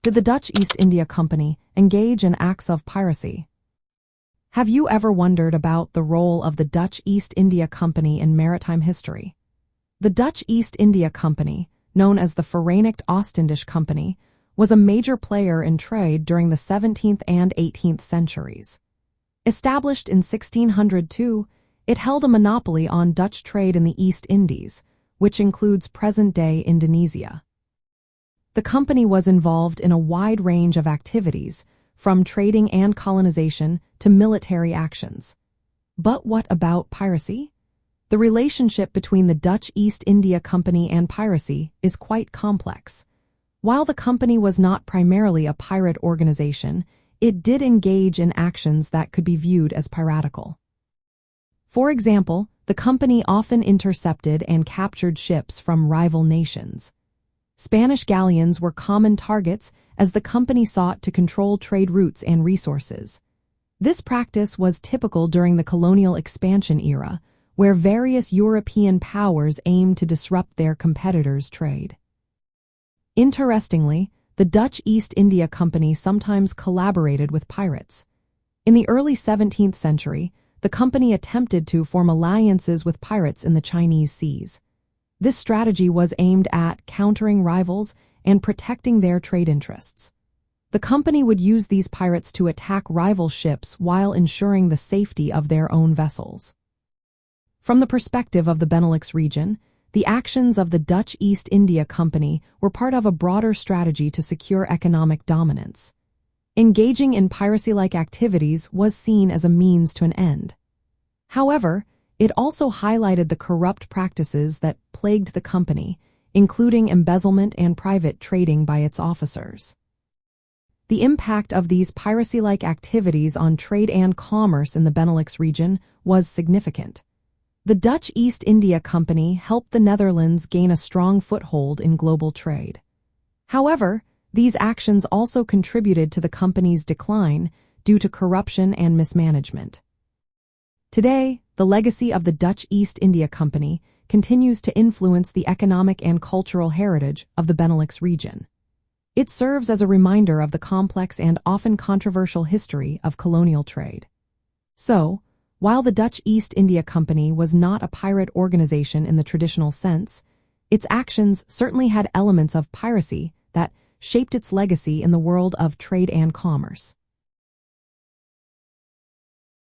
Did the Dutch East India Company engage in acts of piracy? Have you ever wondered about the role of the Dutch East India Company in maritime history? The Dutch East India Company, known as the Verenigd Oostindische Company, was a major player in trade during the 17th and 18th centuries. Established in 1602, it held a monopoly on Dutch trade in the East Indies, which includes present-day Indonesia. The company was involved in a wide range of activities, from trading and colonization to military actions. But what about piracy? The relationship between the Dutch East India Company and piracy is quite complex. While the company was not primarily a pirate organization, it did engage in actions that could be viewed as piratical. For example, the company often intercepted and captured ships from rival nations. Spanish galleons were common targets as the company sought to control trade routes and resources. This practice was typical during the colonial expansion era, where various European powers aimed to disrupt their competitors' trade. Interestingly, the Dutch East India Company sometimes collaborated with pirates. In the early 17th century, the company attempted to form alliances with pirates in the Chinese seas. This strategy was aimed at countering rivals and protecting their trade interests. The company would use these pirates to attack rival ships while ensuring the safety of their own vessels. From the perspective of the Benelux region, the actions of the Dutch East India Company were part of a broader strategy to secure economic dominance. Engaging in piracy-like activities was seen as a means to an end. However, it also highlighted the corrupt practices that plagued the company, including embezzlement and private trading by its officers. The impact of these piracy-like activities on trade and commerce in the Benelux region was significant. The Dutch East India Company helped the Netherlands gain a strong foothold in global trade. However, these actions also contributed to the company's decline due to corruption and mismanagement. Today, the legacy of the Dutch East India Company continues to influence the economic and cultural heritage of the Benelux region. It serves as a reminder of the complex and often controversial history of colonial trade. So, while the Dutch East India Company was not a pirate organization in the traditional sense, its actions certainly had elements of piracy that shaped its legacy in the world of trade and commerce.